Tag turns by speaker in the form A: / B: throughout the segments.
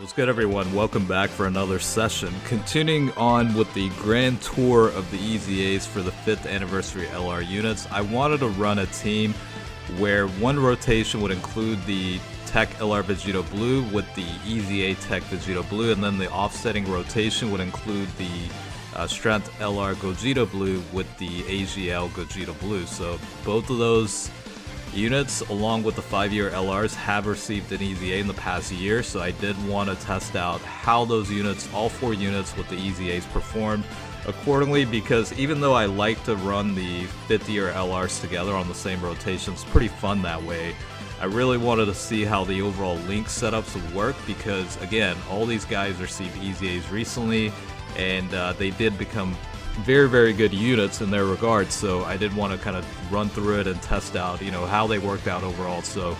A: What's good, everyone? Welcome back for another session. Continuing on with the grand tour of the EZAs for the 5th anniversary LR units, I wanted to run a team where one rotation would include the Tech LR Vegito Blue with the EZA Tech Vegito Blue, and then the offsetting rotation would include the Strength LR Gogeta Blue with the AGL Gogeta Blue. So both of those units, along with the 5-year LRs, have received an EZA in the past year, so I did want to test out how those units, all 4 units with the EZAs, performed accordingly, because even though I like to run the 5th-year LRs together on the same rotation, it's pretty fun that way. I really wanted to see how the overall link setups would work, because again, all these guys received EZAs recently, and they did become very good units in their regard, so I did want to kind of run through it and test out, how they worked out overall. So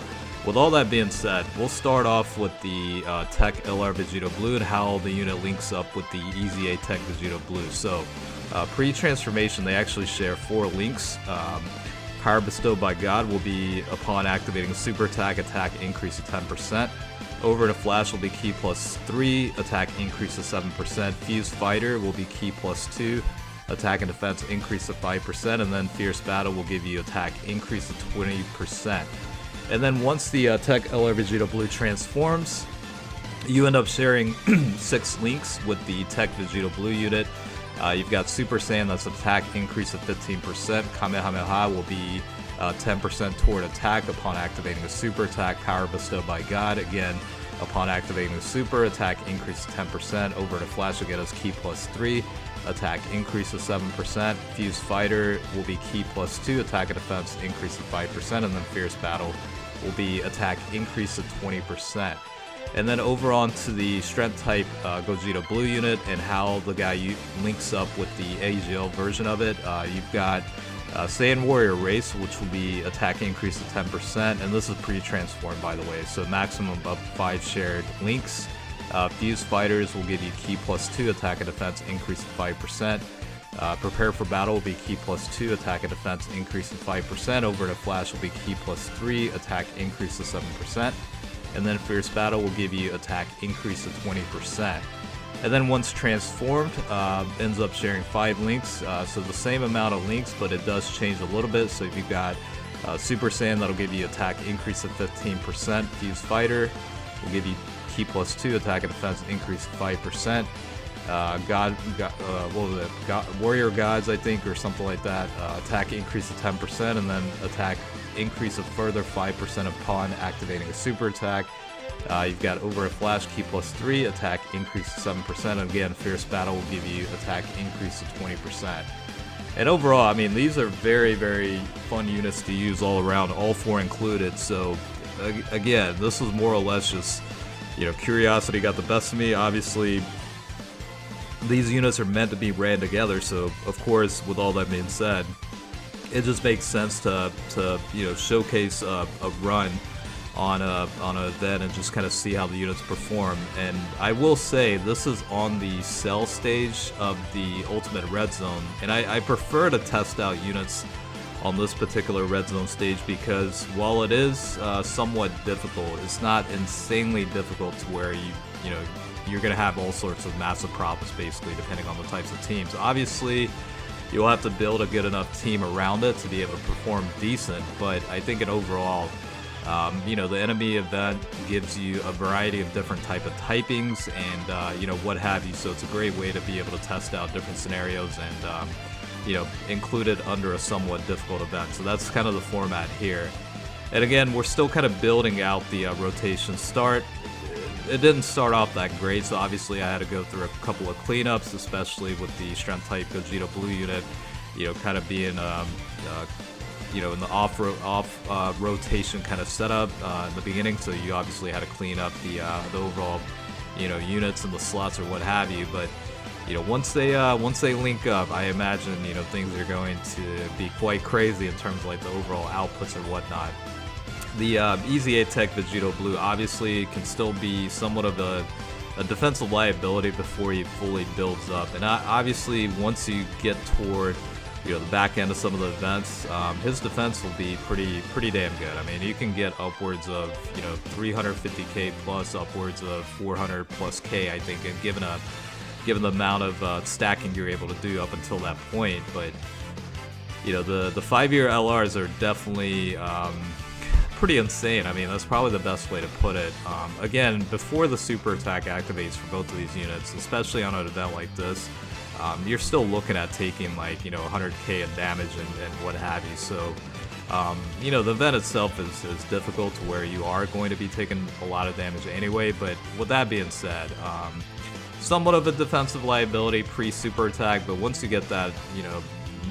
A: with all that being said, we'll start off with the Tech LR Vegito Blue and how the unit links up with the EZA Tech Vegito Blue. So pre-transformation, they actually share 4 links. Power bestowed by God will be upon activating a super attack increase of 10%. Over to Flash will be key +3, attack increase of 7%. Fuse Fighter will be key +2, attack and defense increase of 5%, and then Fierce Battle will give you attack increase of 20%. And then once the Tech LR Vegito Blue transforms, you end up sharing 6 links with the Tech Vegito Blue unit. You've got Super Saiyan, that's attack increase of 15%. Kamehameha will be 10% toward attack upon activating a super attack. Power bestowed by God, again, upon activating the super attack increase of 10%. Over to Flash will get us key +3, attack increase of 7%. Fuse Fighter will be key +2, attack and defense increase of 5%, and then Fierce Battle will be attack increase of 20%. And then over on to the Strength type Gogeta Blue unit and how the guy links up with the AGL version of it. You've got Saiyan Warrior Race, which will be attack increase of 10%, and this is pre-transformed, by the way, so maximum of 5 shared links. Fuse Fighters will give you key +2, attack and defense increase of 5%. Prepare for Battle will be key +2, attack and defense increase of 5%. Over to Flash will be key +3, attack increase of 7%. And then Fierce Battle will give you attack increase of 20%. And then once transformed, ends up sharing 5 links, so the same amount of links, but it does change a little bit. So if you've got Super Saiyan, that'll give you attack increase of 15%. Fuse Fighter will give you key +2, attack and defense increase of 5%. What was it? Warrior Gods, I think, or something like that. Attack increase of 10%, and then attack increase of further 5% upon activating a super attack. You've got Over a Flash key +3, attack increase of 7%, and again, Fierce Battle will give you attack increase of 20%. And overall, I mean, these are very fun units to use all around, all 4 included. So again, this was more or less just, curiosity got the best of me. Obviously, these units are meant to be ran together, so of course, with all that being said, it just makes sense to showcase a run on an event and just kind of see how the units perform. And I will say, this is on the Cell stage of the Ultimate Red Zone, and I prefer to test out units on this particular Red Zone stage, because while it is somewhat difficult, it's not insanely difficult to where you're going to have all sorts of massive problems, basically, depending on the types of teams. Obviously, you'll have to build a good enough team around it to be able to perform decent, but I think in overall, the enemy event gives you a variety of different type of typings and, what have you, so it's a great way to be able to test out different scenarios and, include it under a somewhat difficult event. So that's kind of the format here. And again, we're still kind of building out the rotation start. It didn't start off that great, so obviously I had to go through a couple of cleanups, especially with the Strength type Gogeta Blue unit, kind of being, in the off rotation kind of setup in the beginning. So you obviously had to clean up the overall, units and the slots or what have you. But once they link up, I imagine things are going to be quite crazy in terms of like the overall outputs or whatnot. The EZA Tech Vegito Blue obviously can still be somewhat of a defensive liability before he fully builds up, and obviously once you get toward the back end of some of the events, his defense will be pretty damn good. I mean, you can get upwards of 350k plus, upwards of 400 plus k, I think, and given the amount of stacking you're able to do up until that point. But the 5-year LRs are definitely pretty insane. I mean, that's probably the best way to put it. Again, before the super attack activates for both of these units, especially on an event like this, you're still looking at taking like 100k in damage and what have you. So the event itself is difficult to where you are going to be taking a lot of damage anyway. But with that being said, somewhat of a defensive liability pre-super attack, but once you get that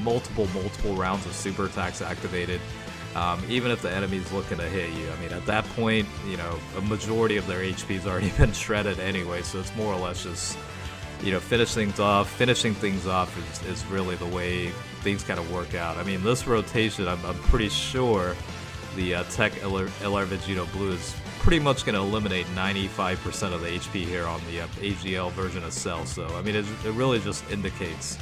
A: multiple rounds of super attacks activated, even if the enemy's looking to hit you, I mean, at that point, a majority of their HP's already been shredded anyway, so it's more or less just finishing things off is really the way things kind of work out. I mean, this rotation, I'm pretty sure the Tech LR Vegito Blue is pretty much going to eliminate 95% of the HP here on the AGL version of Cell. So, I mean, it really just indicates.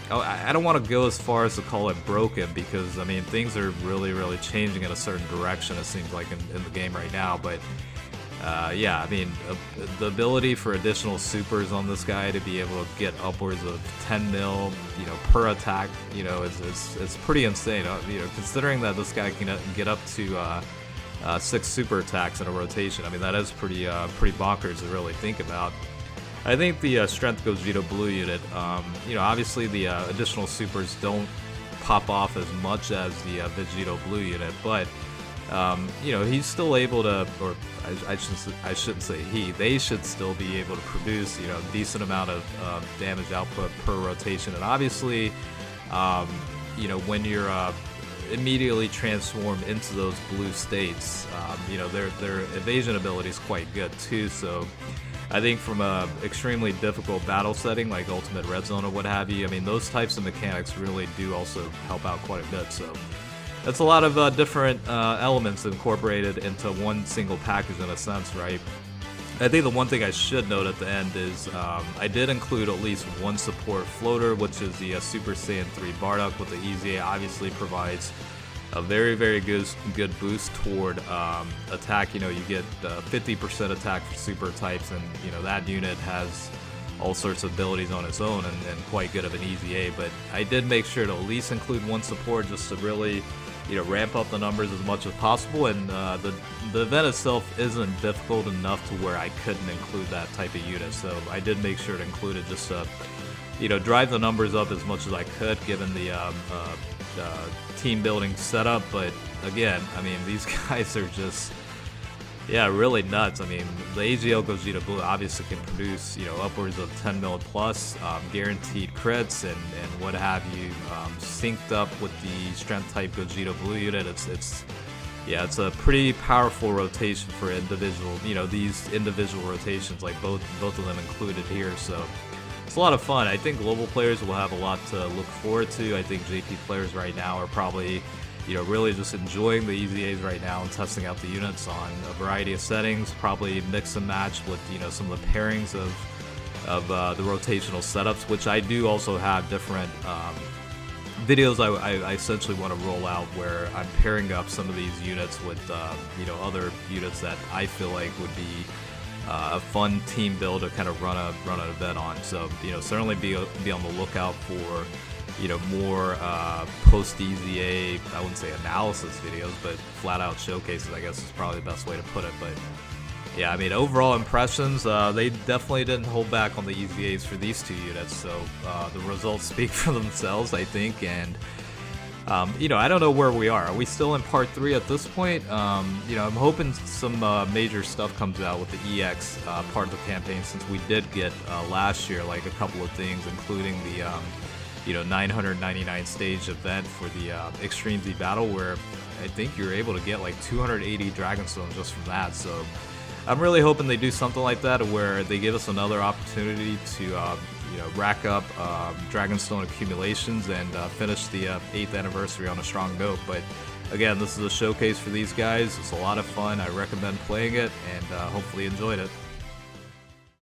A: I don't want to go as far as to call it broken, because, I mean, things are really changing in a certain direction, it seems like, in the game right now. But yeah, I mean, the ability for additional supers on this guy to be able to get upwards of 10 mil, per attack, it's pretty insane. Considering that this guy can get up to 6 super attacks in a rotation. I mean, that is pretty bonkers to really think about. I think the Strength Gogeta Blue unit, obviously the additional supers don't pop off as much as the Vegito Blue unit, but he's still able to, or I shouldn't say he, they should still be able to produce, a decent amount of damage output per rotation. And obviously, when you're immediately transformed into those blue states, their evasion ability is quite good too. So I think from a extremely difficult battle setting like Ultimate Red Zone or what have you, I mean, those types of mechanics really do also help out quite a bit. So that's a lot of different elements incorporated into one single package in a sense, right? I think the one thing I should note at the end is I did include at least one support floater, which is the Super Saiyan 3 Bardock with the EZA. Obviously provides a very good boost toward attack. You get 50% attack for super types, and that unit has all sorts of abilities on its own and quite good of an EZA. But I did make sure to at least include one support just to really ramp up the numbers as much as possible. And the event itself isn't difficult enough to where I couldn't include that type of unit, so I did make sure to include it just to drive the numbers up as much as I could given the team building setup. But again, I mean, these guys are just really nuts. I mean, the AGL Gogeta Blue obviously can produce upwards of 10 mil plus, guaranteed crits and what have you, synced up with the strength type Gogeta Blue unit. It's a pretty powerful rotation for individual, these individual rotations, like both of them included here. So it's a lot of fun. I think global players will have a lot to look forward to. I think JP players right now are probably really just enjoying the EZAs right now and testing out the units on a variety of settings, probably mix and match with some of the pairings of the rotational setups, which I do also have different videos I essentially want to roll out where I'm pairing up some of these units with other units that I feel like would be a fun team build to kind of run an event on. So certainly be on the lookout for more post EZA, I wouldn't say analysis videos, but flat out showcases, I guess is probably the best way to put it. But yeah, I mean, overall impressions, they definitely didn't hold back on the EZAs for these two units, so the results speak for themselves, I think. And I don't know where we are. Are we still in part 3 at this point? I'm hoping some major stuff comes out with the EX part of the campaign, since we did get last year like a couple of things, including the 999 stage event for the Extreme Z battle, where I think you're able to get like 280 Dragonstones just from that. So I'm really hoping they do something like that, where they give us another opportunity to rack up Dragonstone accumulations and finish the 8th anniversary on a strong note. But again, this is a showcase for these guys. It's a lot of fun. I recommend playing it, and hopefully you enjoyed it.